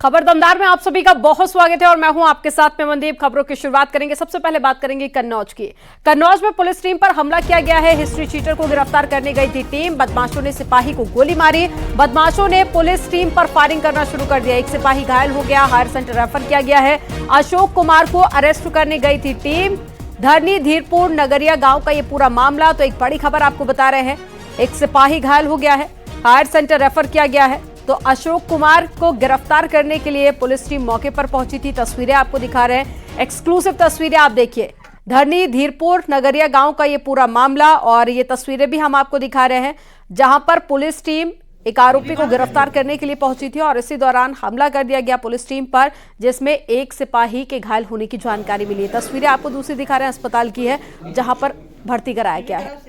खबर दमदार में आप सभी का बहुत स्वागत है और मैं हूं आपके साथ में मनदीप। खबरों की शुरुआत करेंगे। सबसे पहले बात करेंगे कन्नौज की। कन्नौज में पुलिस टीम पर हमला किया गया है। हिस्ट्री चीटर को गिरफ्तार करने गई थी टीम। बदमाशों ने सिपाही को गोली मारी। बदमाशों ने पुलिस टीम पर फायरिंग करना शुरू कर दिया। एक सिपाही घायल हो गया, हायर सेंटर रेफर किया गया है। अशोक कुमार को अरेस्ट करने गई थी टीम। धरनी धीरपुर नगरिया गांव का ये पूरा मामला। तो एक बड़ी खबर आपको बता रहे हैं, एक सिपाही घायल हो गया है, हायर सेंटर रेफर किया गया है। तो अशोक कुमार को गिरफ्तार करने के लिए पुलिस टीम मौके पर पहुंची थी। तस्वीरें आपको दिखा रहे हैं, एक्सक्लूसिव तस्वीरें आप देखिए। धरनी धीरपुर नगरिया गांव का ये पूरा मामला और ये तस्वीरें भी हम आपको दिखा रहे हैं, जहां पर पुलिस टीम एक आरोपी को गिरफ्तार करने के लिए पहुंची थी और इसी दौरान हमला कर दिया गया पुलिस टीम पर, जिसमें एक सिपाही के घायल होने की जानकारी मिली है। तस्वीरें आपको दूसरी दिखा रहे हैं, अस्पताल की है जहां पर भर्ती कराया गया है।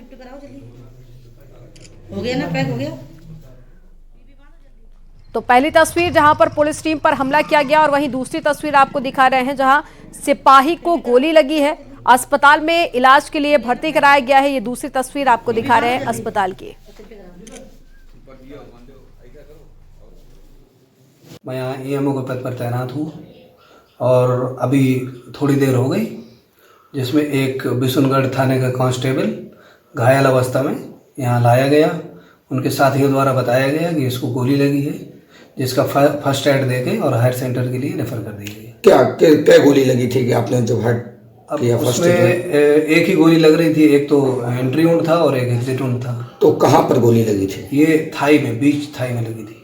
हो गया ना, पैक हो गया। तो पहली तस्वीर जहां पर पुलिस टीम पर हमला किया गया और वहीं दूसरी तस्वीर आपको दिखा रहे हैं जहां सिपाही को गोली लगी है, अस्पताल में इलाज के लिए भर्ती कराया गया है। ये दूसरी तस्वीर आपको दिखा रहे हैं अस्पताल की। मैं यहाँ ईएमओ के पद पर तैनात हूँ और अभी थोड़ी देर हो गई जिसमें एक बिशुनगढ़ थाने का कांस्टेबल घायल अवस्था में यहाँ लाया गया। उनके साथियों द्वारा बताया गया कि इसको गोली लगी है, जिसका फर्स्ट एड देके और हायर सेंटर के लिए रेफर कर दी गई। क्या गोली लगी थी कि आपने जब हार्ट किया? उसमें एक ही गोली लग रही थी, एक तो एंट्री वुंड था और एक एग्जिट वुंड था। तो कहाँ पर गोली लगी थी? ये थाई में, बीच थाई में लगी थी।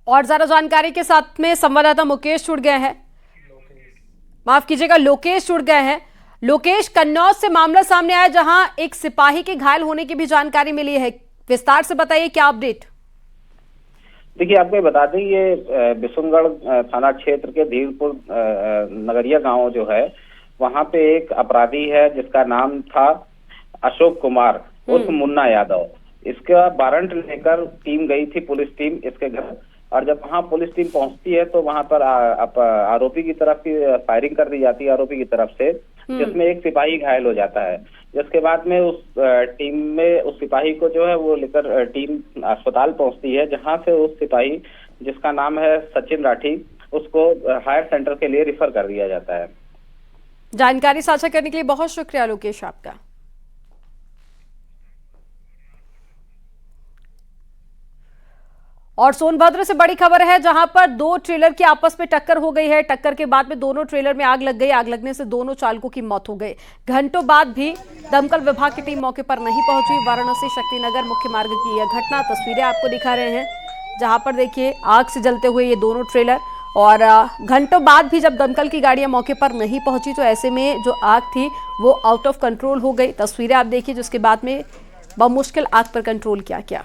और ज्यादा जानकारी के साथ में संवाददाता मुकेश जुड़ गए हैं, माफ कीजिएगा लोकेश जुड़ गए हैं। लोकेश, कन्नौज से मामला सामने आया जहां एक सिपाही के घायल होने की भी जानकारी मिली है, विस्तार से बताइए क्या अपडेट। देखिए, आपको बता दें ये बिशुनगढ़ थाना क्षेत्र के धीरपुर नगरिया गांव जो है, वहां पे एक अपराधी है जिसका नाम था अशोक कुमार उर्फ मुन्ना यादव। इसका वारंट लेकर टीम गई थी, पुलिस टीम इसके घर, और जब वहां पुलिस टीम पहुंचती है तो वहां पर आरोपी की तरफ की फायरिंग कर दी जाती है आरोपी की तरफ से, जिसमें एक सिपाही घायल हो जाता है। जिसके बाद में उस टीम में उस सिपाही को जो है वो लेकर टीम अस्पताल पहुंचती है, जहां से उस सिपाही जिसका नाम है सचिन राठी, उसको हायर सेंटर के लिए रिफर कर दिया जाता है। जानकारी साझा करने के लिए बहुत शुक्रिया लोकेश आपका। और सोनभद्र से बड़ी खबर है जहां पर दो ट्रेलर की आपस में टक्कर हो गई है। टक्कर के बाद में दोनों ट्रेलर में आग लग गई। आग लगने से दोनों चालकों की मौत हो गई। घंटों बाद भी दमकल विभाग की टीम मौके पर नहीं पहुंची। वाराणसी शक्तिनगर मुख्य मार्ग की यह घटना, तस्वीरें आपको दिखा रहे हैं जहां पर देखिए आग से जलते हुए ये दोनों ट्रेलर, और घंटों बाद भी जब दमकल की गाड़ियां मौके पर नहीं पहुंची तो ऐसे में जो आग थी वो आउट ऑफ कंट्रोल हो गई। तस्वीरें आप देखिए, जिसके बाद में बमुश्किल आग पर कंट्रोल किया गया।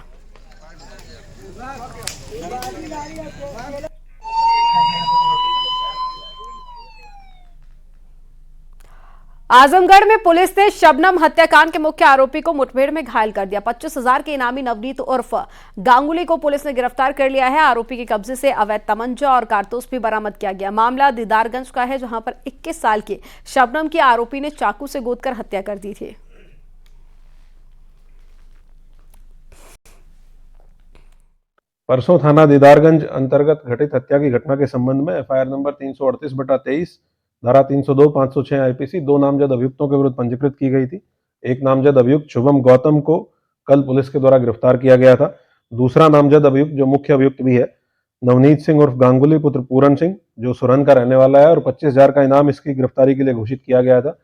आजमगढ़ में पुलिस ने शबनम हत्याकांड के मुख्य आरोपी को मुठभेड़ में घायल कर दिया। 25,000 के इनामी नवनीत उर्फ गांगुली को पुलिस ने गिरफ्तार कर लिया है। आरोपी के कब्जे से अवैध तमंचा और कारतूस भी बरामद किया गया। मामला दीदारगंज का है, जहां पर 21 साल की शबनम की आरोपी ने चाकू से गोदकर हत्या कर दी थी। परसों थाना दीदारगंज अंतर्गत घटित हत्या की घटना के संबंध में एफआईआर नंबर 338/23 धारा 302, 506 आईपीसी 2 नामजद अभियुक्तों के विरुद्ध पंजीकृत की गई थी। एक नामजद अभियुक्त शुभम गौतम को कल पुलिस के द्वारा गिरफ्तार किया गया था। दूसरा नामजद अभियुक्त, जो मुख्य अभियुक्त भी है, नवनीत सिंह उर्फ गांगुली पुत्र पूरन सिंह, जो सुरन का रहने वाला है, और 25,000 का इनाम इसकी गिरफ्तारी के लिए घोषित किया गया था।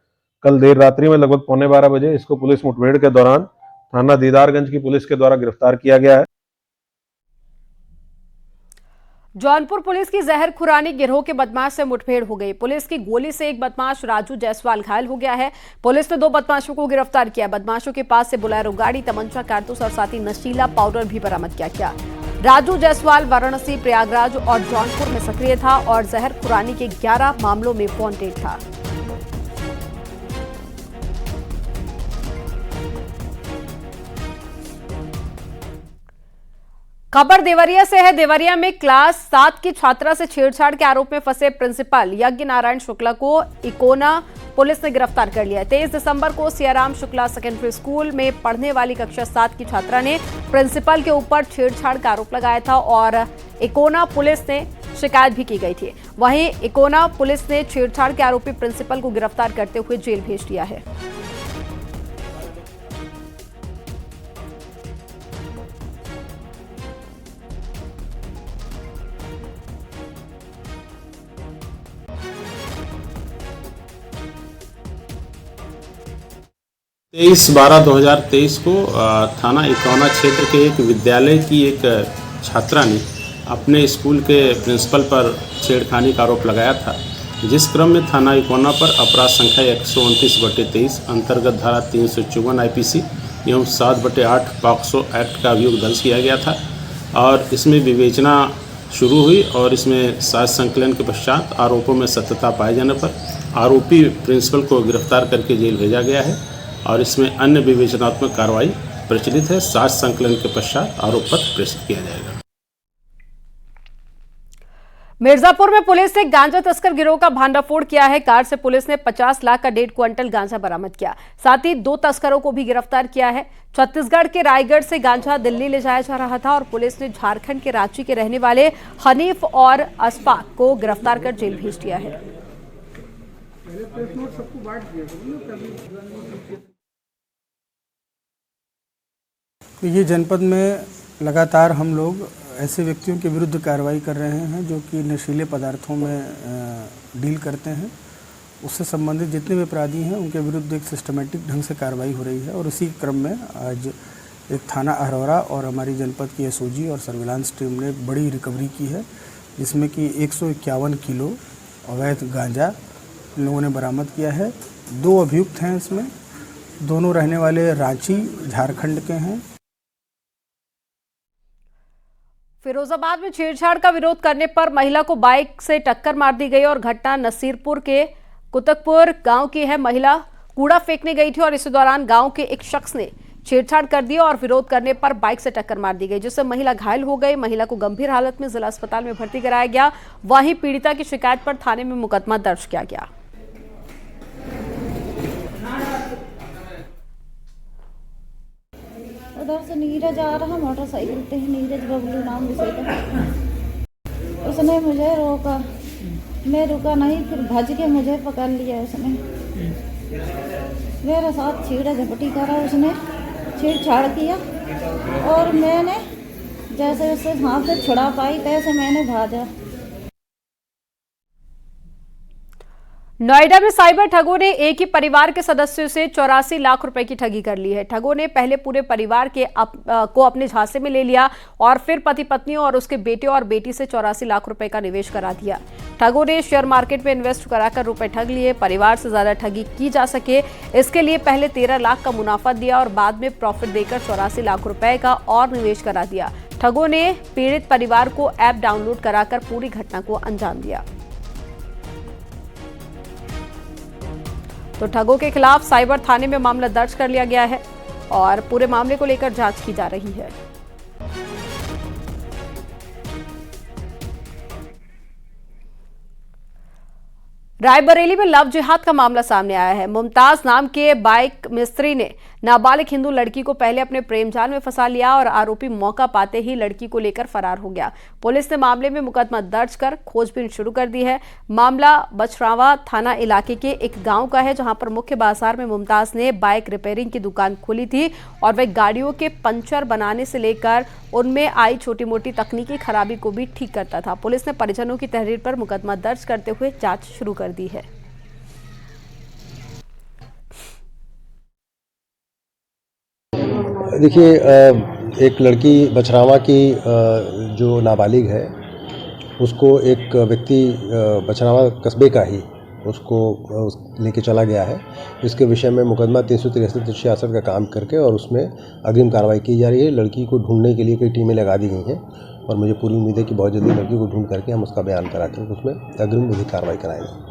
कल देर रात्रि में लगभग 12:15 बजे इसको पुलिस मुठभेड़ के दौरान थाना दीदारगंज की पुलिस के द्वारा गिरफ्तार किया गया है। जौनपुर पुलिस की जहर खुरानी गिरोह के बदमाश से मुठभेड़ हो गई। पुलिस की गोली से एक बदमाश राजू जायसवाल घायल हो गया है। पुलिस ने 2 बदमाशों को गिरफ्तार किया। बदमाशों के पास से बुलेरो गाड़ी, तमंचा, कारतूस और साथ ही नशीला पाउडर भी बरामद किया गया। राजू जायसवाल वाराणसी, प्रयागराज और जौनपुर में सक्रिय था और जहर खुरानी के 11 मामलों में वांटेड था। खबर देवरिया से है। देवरिया में क्लास 7 की छात्रा से छेड़छाड़ के आरोप में फंसे प्रिंसिपल यज्ञ नारायण शुक्ला को इकोना पुलिस ने गिरफ्तार कर लिया है। 23 दिसंबर को सियाराम शुक्ला सेकेंडरी स्कूल में पढ़ने वाली कक्षा 7 की छात्रा ने प्रिंसिपल के ऊपर छेड़छाड़ का आरोप लगाया था और इकोना पुलिस ने शिकायत भी की गई थी। वहीं इकोना पुलिस ने छेड़छाड़ के आरोपी प्रिंसिपल को गिरफ्तार करते हुए जेल भेज दिया है। तेईस 12/2023 को थाना इकोना क्षेत्र के एक विद्यालय की एक छात्रा ने अपने स्कूल के प्रिंसिपल पर छेड़खानी का आरोप लगाया था, जिस क्रम में थाना इकोना पर अपराध संख्या 129/23 अंतर्गत धारा 354 IPC एवं 7/8 पॉक्सो एक्ट का अभियोग दर्ज किया गया था और इसमें विवेचना शुरू हुई और इसमें साक्ष्य संकलन के पश्चात आरोपों में सत्यता पाए जाने पर आरोपी प्रिंसिपल को गिरफ्तार करके जेल भेजा गया है और इसमें अन्य विवेचनात्मक कार्रवाई प्रचलित है। साक्ष्य संकलन के पश्चात आरोप पत्र प्रेषित किया जाएगा। मिर्जापुर में पुलिस ने गांजा तस्कर गिरोह का भांडाफोड़ किया है। कार से पुलिस ने 50 लाख का 1.5 क्विंटल गांजा बरामद किया, साथ ही 2 तस्करों को भी गिरफ्तार किया है। छत्तीसगढ़ के रायगढ़ से गांजा दिल्ली ले जाया जा रहा था और पुलिस ने झारखंड के रांची के रहने वाले हनीफ और अशफाक को गिरफ्तार कर जेल भेज दिया है। ये जनपद में लगातार हम लोग ऐसे व्यक्तियों के विरुद्ध कार्रवाई कर रहे हैं जो कि नशीले पदार्थों में डील करते हैं। उससे संबंधित जितने भी अपराधी हैं उनके विरुद्ध एक सिस्टमेटिक ढंग से कार्रवाई हो रही है और इसी क्रम में आज एक थाना अहरौरा और हमारी जनपद की SOG और सर्विलांस टीम ने एक बड़ी रिकवरी की है, जिसमें कि 151 किलो अवैध गांजा इन लोगों ने बरामद किया है। 2 अभियुक्त हैं इसमें, दोनों रहने वाले रांची झारखंड के हैं। फिरोजाबाद में छेड़छाड़ का विरोध करने पर महिला को बाइक से टक्कर मार दी गई और घटना नसीरपुर के कुतकपुर गांव की है। महिला कूड़ा फेंकने गई थी और इसी दौरान गांव के एक शख्स ने छेड़छाड़ कर दी और विरोध करने पर बाइक से टक्कर मार दी गई, जिससे महिला घायल हो गई। महिला को गंभीर हालत में जिला अस्पताल में भर्ती कराया गया। वहीं पीड़िता की शिकायत पर थाने में मुकदमा दर्ज किया गया। उधर से नीरज आ रहा मोटरसाइकिल पे, नीरज बबलू नाम उसे का। उसने मुझे रोका, मैं रुका नहीं, फिर भज के मुझे पकड़ लिया उसने। मेरे साथ छेड़ा झपटी करा उसने, छेड़छाड़ किया और मैंने जैसे उससे हाथ से छुड़ा पाई तैसे मैंने भाजा। नोएडा में साइबर ठगों ने एक ही परिवार के सदस्यों से 84 लाख रुपए की ठगी कर ली है। ठगों ने पहले पूरे परिवार को अपने झांसे में ले लिया और फिर पति पत्नी और उसके बेटे और बेटी से 84 लाख रुपए का निवेश करा दिया। ठगों ने शेयर मार्केट में इन्वेस्ट कराकर रुपए ठग लिए। परिवार से ज्यादा ठगी की जा सके इसके लिए पहले 13 लाख का मुनाफा दिया और बाद में प्रॉफिट देकर 84 लाख रुपए का और निवेश करा दिया। ठगों ने पीड़ित परिवार को ऐप डाउनलोड कराकर पूरी घटना को अंजाम दिया। तो ठगों के खिलाफ साइबर थाने में मामला दर्ज कर लिया गया है और पूरे मामले को लेकर जांच की जा रही है। रायबरेली में लव जिहाद का मामला सामने आया है। मुमताज नाम के बाइक मिस्त्री ने नाबालिग हिंदू लड़की को पहले अपने प्रेम जाल में फंसा लिया और आरोपी मौका पाते ही लड़की को लेकर फरार हो गया। पुलिस ने मामले में मुकदमा दर्ज कर खोजबीन शुरू कर दी है। मामला बछरावा थाना इलाके के एक गांव का है, जहां पर मुख्य बाजार में मुमताज ने बाइक रिपेयरिंग की दुकान खोली थी और वह गाड़ियों के पंचर बनाने से लेकर उनमें आई छोटी मोटी तकनीकी खराबी को भी ठीक करता था। पुलिस ने परिजनों की तहरीर पर मुकदमा दर्ज करते हुए जांच शुरू कर दी है। देखिए, एक लड़की बछरावा की जो नाबालिग है उसको एक व्यक्ति बछरावा कस्बे का ही उसको लेके चला गया है। इसके विषय में मुकदमा 363-366 का काम करके और उसमें अग्रिम कार्रवाई की जा रही है। लड़की को ढूंढने के लिए कई टीमें लगा दी गई हैं और मुझे पूरी उम्मीद है कि बहुत जल्दी लड़की को ढूंढ करके हम उसका बयान कराकर उसमें अग्रिम विधिक कार्रवाई कराएंगे।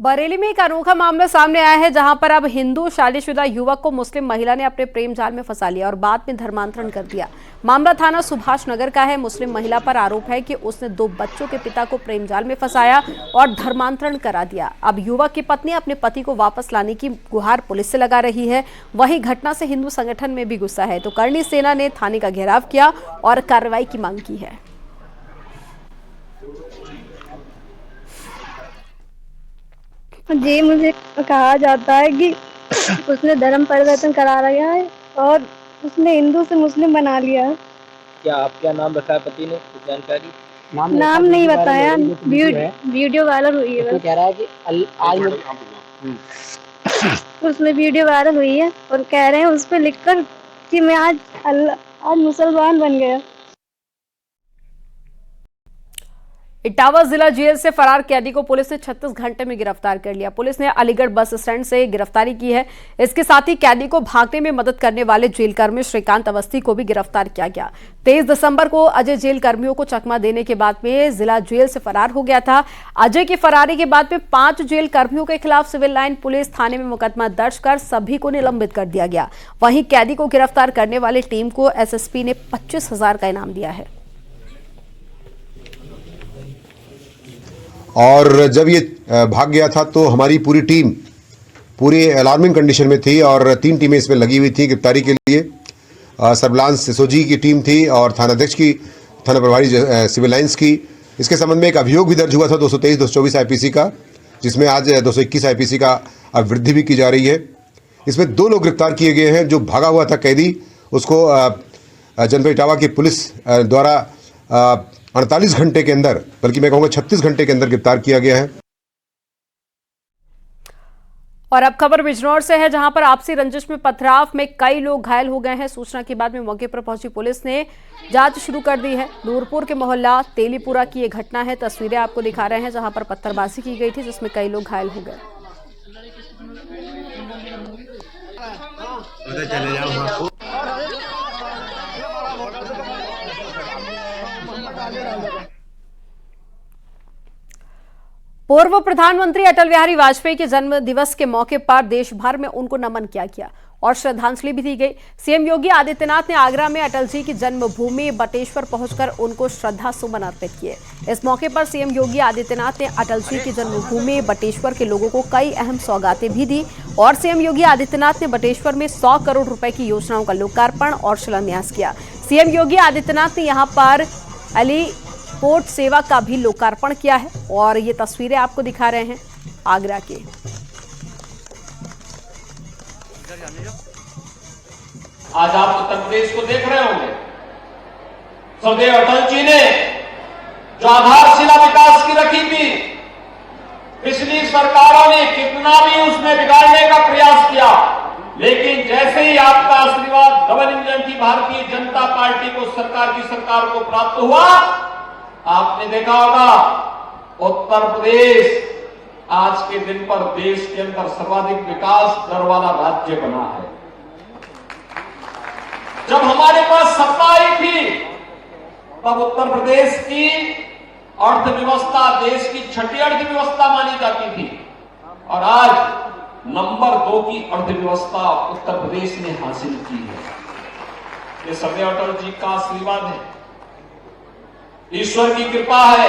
बरेली में एक अनोखा मामला सामने आया है, जहां पर अब हिंदू शादीशुदा युवक को मुस्लिम महिला ने अपने प्रेम जाल में फंसा लिया और बाद में धर्मांतरण कर दिया। मामला थाना सुभाष नगर का है। मुस्लिम महिला पर आरोप है कि उसने 2 बच्चों के पिता को प्रेम जाल में फंसाया और धर्मांतरण करा दिया। अब युवक की पत्नी अपने पति को वापस लाने की गुहार पुलिस से लगा रही है। वहीं घटना से हिंदू संगठन में भी गुस्सा है, तो करणी सेना ने थाने का घेराव किया और कार्रवाई की मांग की है। जी, मुझे कहा जाता है कि उसने धर्म परिवर्तन करा रहा है और उसने हिंदू से मुस्लिम बना लिया है। क्या आपका नाम रखा है पति ने? कुछ जानकारी? नाम नहीं बताया, वीडियो वायरल हुई है। कह रहा है कि आज उसमें वीडियो वायरल हुई है और कह रहे हैं उस पर लिखकर कि मैं आज मुसलमान बन गया। इटावा जिला जेल से फरार कैदी को पुलिस ने 36 घंटे में गिरफ्तार कर लिया। पुलिस ने अलीगढ़ बस स्टैंड से गिरफ्तारी की है। इसके साथ ही कैदी को भागने में मदद करने वाले जेल कर्मी श्रीकांत अवस्थी को भी गिरफ्तार किया गया। 23 दिसंबर को अजय जेल कर्मियों को चकमा देने के बाद में जिला जेल से फरार हो गया था। अजय की फरारी के बाद में 5 जेल कर्मियों के खिलाफ सिविल लाइन पुलिस थाने में मुकदमा दर्ज कर सभी को निलंबित कर दिया गया। वहीं कैदी को गिरफ्तार करने वाली टीम को एसएसपी ने 25,000 का इनाम दिया है। और जब ये भाग गया था तो हमारी पूरी टीम पूरी अलार्मिंग कंडीशन में थी और 3 टीमें इसमें लगी हुई थी गिरफ्तारी के लिए। सर्विलांस एसओजी की टीम थी और थानाध्यक्ष की, थाना प्रभारी सिविल लाइंस की। इसके संबंध में एक अभियोग भी दर्ज हुआ था 223, 224 आईपीसी का, जिसमें आज 221 आईपीसी का वृद्धि भी की जा रही है। इसमें 2 लोग गिरफ्तार किए गए हैं। जो भागा हुआ था कैदी, उसको जनपद इटावा की पुलिस द्वारा 48 घंटे के अंदर, बल्कि मैं कहूँगा 36 घंटे के अंदर गिरफ्तार किया गया है। और अब खबर बिजनौर से है, जहां पर आपसी रंजिश में पथराव में कई लोग घायल हो गए हैं। सूचना के बाद में मौके पर पहुंची पुलिस ने जांच शुरू कर दी है। नूरपुर के मोहल्ला तेलीपुरा की ये घटना है। तस्वीरें आपको दिखा रहे हैं, जहां पर पत्थरबाजी की गई थी, जिसमें कई लोग घायल हो गए। पूर्व प्रधानमंत्री अटल बिहारी वाजपेयी के जन्म दिवस के मौके पर देश भर में उनको नमन किया गया और श्रद्धांजलि भी दी गई। सीएम योगी आदित्यनाथ ने आगरा में अटल जी की जन्मभूमि बटेश्वर पहुंचकर उनको श्रद्धा सुमन अर्पित किए। इस मौके पर सीएम योगी आदित्यनाथ ने अटल जी की जन्मभूमि बटेश्वर के लोगों को कई अहम सौगातें भी दी और सीएम योगी आदित्यनाथ ने बटेश्वर में 100 करोड़ रुपए की योजनाओं का लोकार्पण और शिलान्यास किया। सीएम योगी आदित्यनाथ ने यहाँ पर अली पोर्ट सेवा का भी लोकार्पण किया है और ये तस्वीरें आपको दिखा रहे हैं आगरा के। आज आप उत्तर प्रदेश को देख रहे होंगे, सरदेव अटल जी ने जो आधारशिला विकास की रखी थी, पिछली सरकारों ने कितना भी उसमें बिगाड़ने का प्रयास किया, लेकिन जैसे ही आपका आशीर्वाद डबल इंजन की भारतीय जनता पार्टी को सरकार को प्राप्त हुआ, आपने देखा होगा उत्तर प्रदेश आज के दिन पर देश के अंदर सर्वाधिक विकास दर वाला राज्य बना है। जब हमारे पास सत्ता आई थी तब उत्तर प्रदेश की अर्थव्यवस्था देश की 6ठी अर्थव्यवस्था मानी जाती थी और आज नंबर 2 की अर्थव्यवस्था उत्तर प्रदेश ने हासिल की है। ये सरदेव अटल जी का आशीर्वाद है, ईश्वर की कृपा है,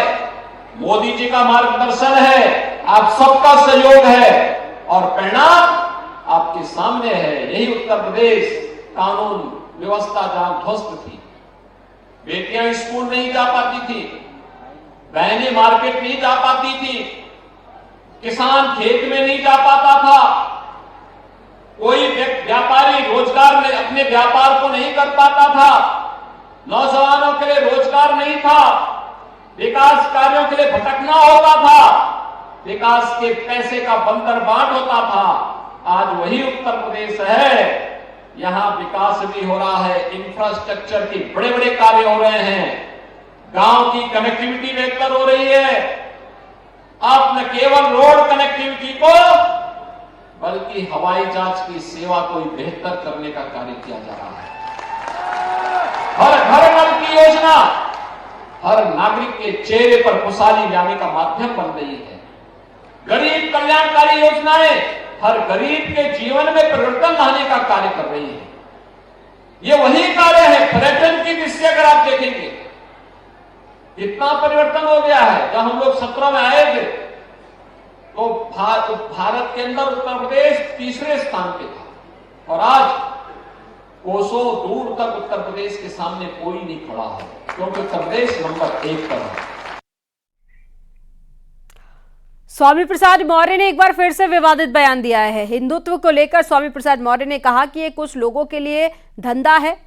मोदी जी का मार्गदर्शन है, आप सबका सहयोग है और परिणाम आपके सामने है। यही उत्तर प्रदेश कानून व्यवस्था जहां ध्वस्त थी, बेटियां स्कूल नहीं जा पाती थी, बहनें मार्केट नहीं जा पाती थी, किसान खेत में नहीं जा पाता था, कोई व्यापारी रोजगार में अपने व्यापार को नहीं कर पाता था, नौजवानों के लिए रोजगार नहीं था, विकास कार्यों के लिए भटकना होता था, विकास के पैसे का बंदरबाट होता था। आज वही उत्तर प्रदेश है, यहां विकास भी हो रहा है, इंफ्रास्ट्रक्चर के बड़े बड़े कार्य हो रहे हैं, गांव की कनेक्टिविटी बेहतर हो रही है। अब न केवल रोड कनेक्टिविटी को बल्कि हवाई जहाज की सेवा को बेहतर करने का कार्य किया जा रहा है। हर घर नल की योजना हर नागरिक के चेहरे पर खुशहाली लाने का माध्यम बन रही है। गरीब कल्याणकारी योजनाएं हर गरीब के जीवन में परिवर्तन लाने का कार्य कर रही है। ये वही कार्य है पर्यटन की दृष्टि अगर आप देखेंगे इतना परिवर्तन हो गया है। जब हम लोग 17 में आए थे तो भारत के अंदर उत्तर प्रदेश तीसरे स्थान पे था और आज कोसों दूर तक उत्तर प्रदेश के सामने कोई नहीं खड़ा है क्योंकि उत्तर प्रदेश नंबर 1 पर है। स्वामी प्रसाद मौर्य ने एक बार फिर से विवादित बयान दिया है। हिंदुत्व को लेकर स्वामी प्रसाद मौर्य ने कहा कि ये कुछ लोगों के लिए धंधा है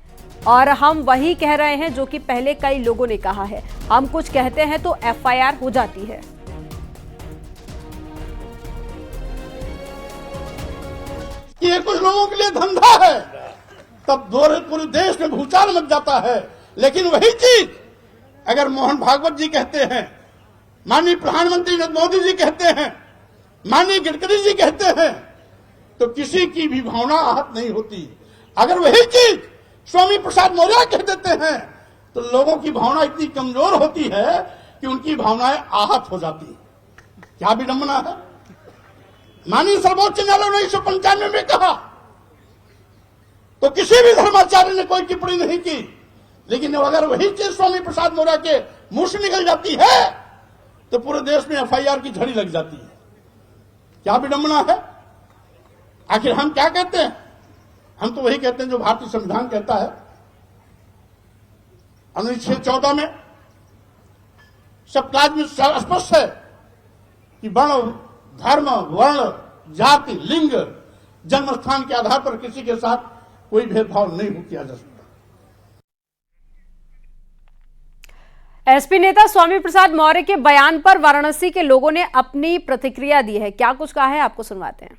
और हम वही कह रहे हैं जो कि पहले कई लोगों ने कहा है। हम कुछ कहते हैं तो एफआईआर हो जाती है। ये कुछ लोगों के लिए धंधा है, तब पूरे देश में भूचाल मच जाता है। लेकिन वही चीज अगर मोहन भागवत जी कहते हैं, माननीय प्रधानमंत्री नरेंद्र मोदी जी कहते हैं, माननीय गडकरी जी कहते हैं, तो किसी की भी भावना आहत नहीं होती। अगर वही चीज स्वामी प्रसाद मौर्य कह देते हैं तो लोगों की भावना इतनी कमजोर होती है कि उनकी भावनाएं आहत हो जाती है। क्या विडंबना है। माननीय सर्वोच्च न्यायालय ने 1995 में कहा तो किसी भी धर्माचार्य ने कोई टिप्पणी नहीं की, लेकिन अगर वही चीज स्वामी प्रसाद मौर्य के मुंह से निकल जाती है तो पूरे देश में एफआईआर की झड़ी लग जाती है। क्या विडंबना है। आखिर हम क्या कहते हैं। हम तो वही कहते हैं जो भारतीय संविधान कहता है। अनुच्छेद 14 में सब क्लास में स्पष्ट है कि वर्ण, धर्म, वर्ण, जाति, लिंग, जन्म स्थान के आधार पर किसी के साथ कोई भेदभाव नहीं किया जा सकता। एसपी नेता स्वामी प्रसाद मौर्य के बयान पर वाराणसी के लोगों ने अपनी प्रतिक्रिया दी है। क्या कुछ कहा है आपको सुनवाते हैं।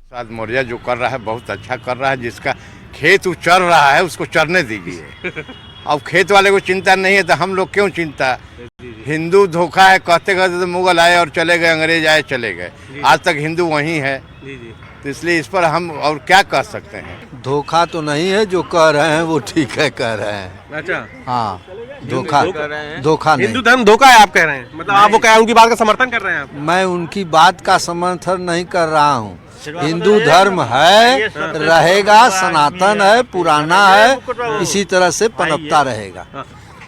प्रसाद मौर्य जो कर रहा है बहुत अच्छा कर रहा है। जिसका खेत चर रहा है उसको चरने दीजिए। अब खेत वाले को चिंता नहीं है तो हम लोग क्यों चिंता। हिंदू धोखा है कहते कहते तो मुगल आए और चले गए, अंग्रेज आए चले गए, आज तक हिंदू वही है। तो इसलिए इस पर हम और क्या कह सकते हैं। धोखा तो नहीं है, जो कह रहे हैं वो ठीक है कह रहे हैं। अच्छा हाँ, धोखा नहीं। हिंदू धर्म धोखा है आप कह रहे हैं, मतलब आप वो कह उनकी बात का समर्थन कर रहे हैं आप। मैं उनकी बात का समर्थन नहीं कर रहा हूँ। हिंदू धर्म है, रहेगा, सनातन है, पुराना है, इसी तरह से पनपता रहेगा।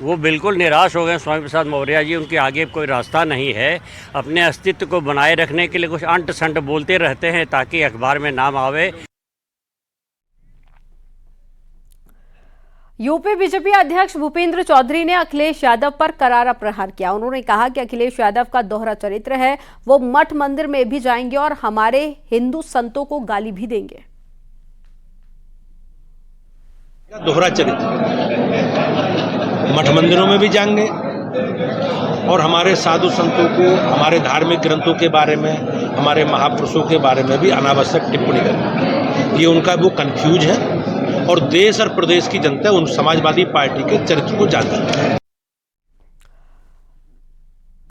वो बिल्कुल निराश हो गए स्वामी प्रसाद मौर्य जी। उनके आगे कोई रास्ता नहीं है। अपने अस्तित्व को बनाए रखने के लिए कुछ अंट संट बोलते रहते हैं ताकि अखबार में नाम आवे। यूपी बीजेपी अध्यक्ष भूपेंद्र चौधरी ने अखिलेश यादव पर करारा प्रहार किया। उन्होंने कहा कि अखिलेश यादव का दोहरा चरित्र है, वो मठ मंदिर में भी जाएंगे और हमारे हिंदू संतों को गाली भी देंगे। दोहरा चरित्र, मठ मंदिरों में भी जाएंगे और हमारे साधु संतों को, हमारे धार्मिक ग्रंथों के बारे में, हमारे महापुरुषों के बारे में भी अनावश्यक टिप्पणी करेंगे। ये उनका वो कंफ्यूज है और देश और प्रदेश की जनता उन समाजवादी पार्टी के चरित्र को जानती है।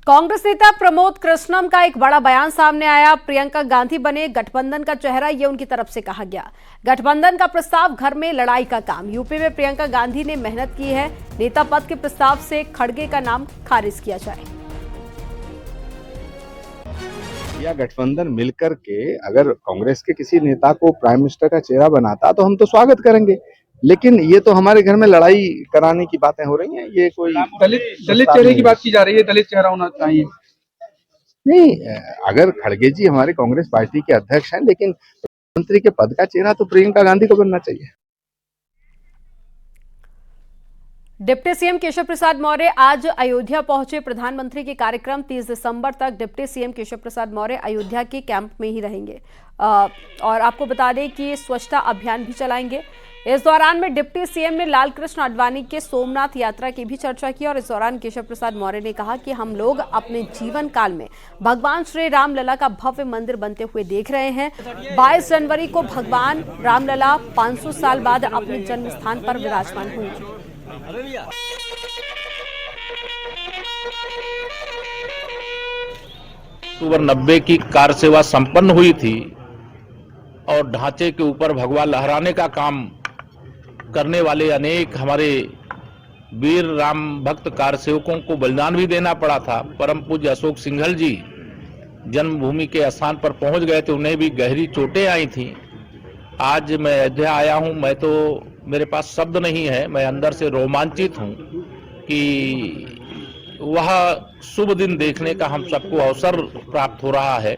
कांग्रेस नेता प्रमोद कृष्णम का एक बड़ा बयान सामने आया। प्रियंका गांधी बने गठबंधन का चेहरा, ये उनकी तरफ से कहा गया। गठबंधन का प्रस्ताव घर में लड़ाई का काम। यूपी में प्रियंका गांधी ने मेहनत की है। नेता पद के प्रस्ताव से खड़गे का नाम खारिज किया जाए। या गठबंधन मिलकर के अगर कांग्रेस के किसी नेता को प्राइम मिनिस्टर का चेहरा बनाता तो हम तो स्वागत करेंगे, लेकिन ये तो हमारे घर में लड़ाई कराने की बातें हो रही हैं। ये कोई दलित चेहरे की बात की जा रही है, दलित चेहरा होना चाहिए। नहीं, अगर खड़गे जी हमारे कांग्रेस पार्टी के अध्यक्ष हैं, लेकिन मंत्री के पद का चेहरा तो प्रियंका गांधी को बनना चाहिए। डिप्टी सीएम केशव प्रसाद मौर्य आज अयोध्या पहुंचे। प्रधानमंत्री के कार्यक्रम 30 दिसंबर तक डिप्टी सीएम केशव प्रसाद मौर्य अयोध्या के कैंप में ही रहेंगे और आपको बता दें कि स्वच्छता अभियान भी चलाएंगे। इस दौरान में डिप्टी सीएम ने लाल कृष्ण आडवाणी के सोमनाथ यात्रा की भी चर्चा की और इस दौरान केशव प्रसाद मौर्य ने कहा कि हम लोग अपने जीवन काल में भगवान श्री रामलला का भव्य मंदिर बनते हुए देख रहे हैं। 22 जनवरी को भगवान रामलला 500 साल बाद अपने जन्म स्थान पर विराजमान होंगे। अक्टूबर 90 की कार सेवा संपन्न हुई थी और ढांचे के ऊपर भगवा लहराने का काम करने वाले अनेक हमारे वीर राम भक्त कार सेवकों को बलिदान भी देना पड़ा था। परम पूज्य अशोक सिंघल जी जन्मभूमि के स्थान पर पहुंच गए थे, उन्हें भी गहरी चोटें आई थी। आज मैं अयोध्या आया हूं, मैं तो मेरे पास शब्द नहीं है, मैं अंदर से रोमांचित हूं कि वह शुभ दिन देखने का हम सबको अवसर प्राप्त हो रहा है।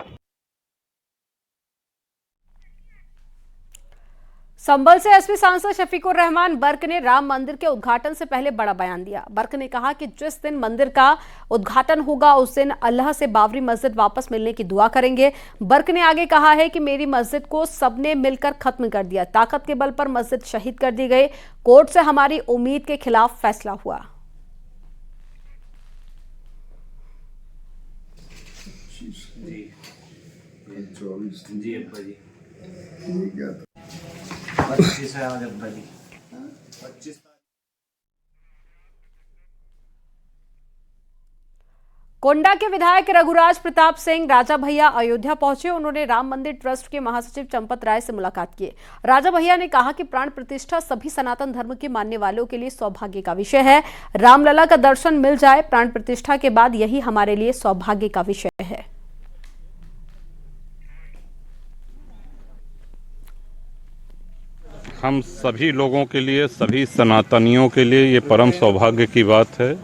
संभल से एसपी सांसद शफीकुर रहमान बर्क ने राम मंदिर के उद्घाटन से पहले बड़ा बयान दिया। बर्क ने कहा कि जिस दिन मंदिर का उद्घाटन होगा उस दिन अल्लाह से बाबरी मस्जिद वापस मिलने की दुआ करेंगे। बर्क ने आगे कहा है कि मेरी मस्जिद को सबने मिलकर खत्म कर दिया, ताकत के बल पर मस्जिद शहीद कर दी गई, कोर्ट से हमारी उम्मीद के खिलाफ फैसला हुआ। कोंडा के विधायक रघुराज प्रताप सिंह राजा भैया अयोध्या पहुंचे। उन्होंने राम मंदिर ट्रस्ट के महासचिव चंपत राय से मुलाकात की। राजा भैया ने कहा कि प्राण प्रतिष्ठा सभी सनातन धर्म के मानने वालों के लिए सौभाग्य का विषय है। रामलला का दर्शन मिल जाए, प्राण प्रतिष्ठा के बाद यही हमारे लिए सौभाग्य का विषय है। हम सभी लोगों के लिए, सभी सनातनियों के लिए ये परम सौभाग्य की बात है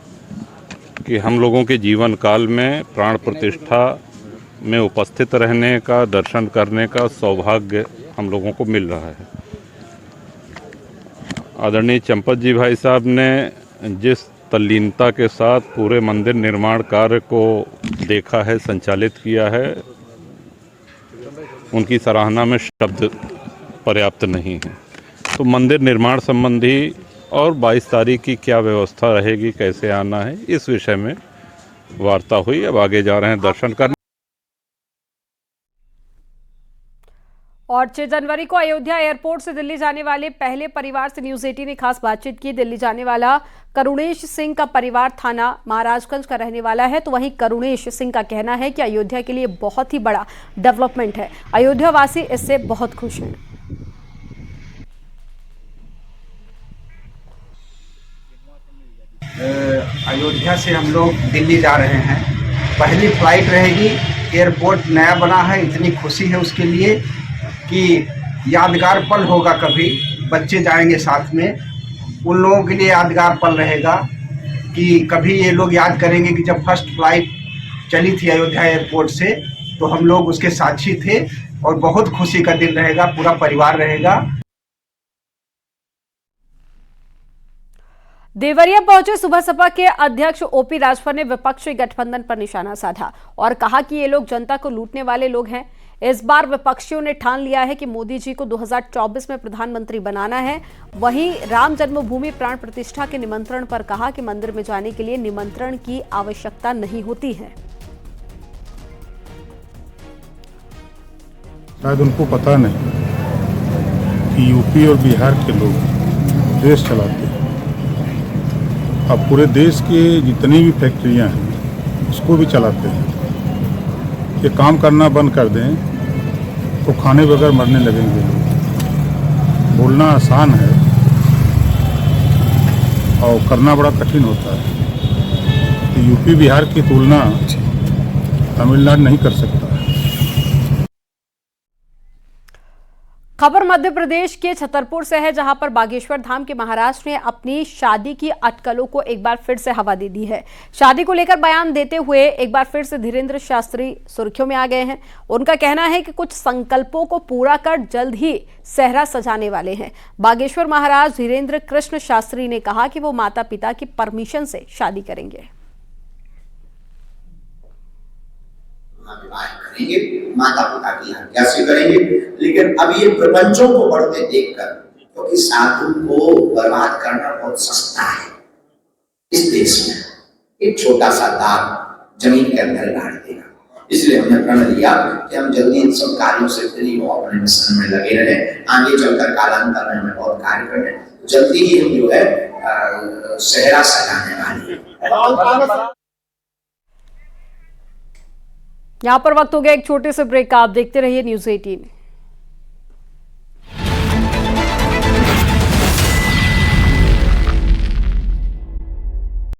कि हम लोगों के जीवन काल में प्राण प्रतिष्ठा में उपस्थित रहने का, दर्शन करने का सौभाग्य हम लोगों को मिल रहा है। आदरणीय चंपत जी भाई साहब ने जिस तल्लीनता के साथ पूरे मंदिर निर्माण कार्य को देखा है, संचालित किया है, उनकी सराहना में शब्द पर्याप्त नहीं है। तो मंदिर निर्माण संबंधी और 22 तारीख की क्या व्यवस्था रहेगी, कैसे आना है, इस विषय में वार्ता हुई। अब आगे जा रहे हैं दर्शन करने। और 6 जनवरी को अयोध्या एयरपोर्ट से दिल्ली जाने वाले पहले परिवार से न्यूज 18 ने खास बातचीत की। दिल्ली जाने वाला करुणेश सिंह का परिवार थाना महाराजगंज का रहने वाला है। तो वहीं करुणेश सिंह का कहना है कि अयोध्या के लिए बहुत ही बड़ा डेवलपमेंट है, अयोध्या वासी इससे बहुत खुश हैं। अयोध्या से हम लोग दिल्ली जा रहे हैं, पहली फ्लाइट रहेगी। एयरपोर्ट नया बना है, इतनी खुशी है उसके लिए कि यादगार पल होगा। कभी बच्चे जाएंगे साथ में, उन लोगों के लिए यादगार पल रहेगा कि कभी ये लोग याद करेंगे कि जब फर्स्ट फ्लाइट चली थी अयोध्या एयरपोर्ट से तो हम लोग उसके साक्षी थे। और बहुत खुशी का दिन रहेगा, पूरा परिवार रहेगा। देवरिया पहुंचे सुबह सपा के अध्यक्ष ओपी राजभर ने विपक्षी गठबंधन पर निशाना साधा और कहा कि ये लोग जनता को लूटने वाले लोग हैं। इस बार विपक्षियों ने ठान लिया है कि मोदी जी को 2024 में प्रधानमंत्री बनाना है। वहीं राम जन्मभूमि प्राण प्रतिष्ठा के निमंत्रण पर कहा कि मंदिर में जाने के लिए निमंत्रण की आवश्यकता नहीं होती है। शायद उनको पता नहीं कि यूपी और बिहार के लोग देश चलाते हैं। अब पूरे देश की जितनी भी फैक्ट्रियां हैं उसको भी चलाते हैं। ये काम करना बंद कर दें तो खाने बगैर मरने लगेंगे लोग। बोलना आसान है और करना बड़ा कठिन होता है। तो यूपी बिहार की तुलना तमिलनाडु नहीं कर सकता। खबर मध्य प्रदेश के छतरपुर से है, जहां पर बागेश्वर धाम के महाराज ने अपनी शादी की अटकलों को एक बार फिर से हवा दे दी है। शादी को लेकर बयान देते हुए एक बार फिर से धीरेन्द्र शास्त्री सुर्खियों में आ गए हैं। उनका कहना है कि कुछ संकल्पों को पूरा कर जल्द ही सेहरा सजाने वाले हैं। बागेश्वर महाराज धीरेन्द्र कृष्ण शास्त्री ने कहा कि वो माता पिता की परमिशन से शादी करेंगे। करेंगे, माता पिता की हत्या से करेंगे। लेकिन अब ये प्रपंचों को बढ़ते देखकर, क्योंकि साधु को बर्बाद करना बहुत सस्ता है इस देश में, एक छोटा सा दाग जमीन के अंदर गाड़ देगा। इसलिए हमने प्रण लिया कि हम जल्दी इन सब कार्यों से फ्री हो, अपने मिशन में लगे रहे। आगे चलकर कालांतर में हमें बहुत कार्य करें। जल्दी ही हम जो है सेहरा सजाने वाले हैं। यहां पर वक्त हो गया एक छोटे से ब्रेक का। आप देखते रहिए न्यूज़ 18।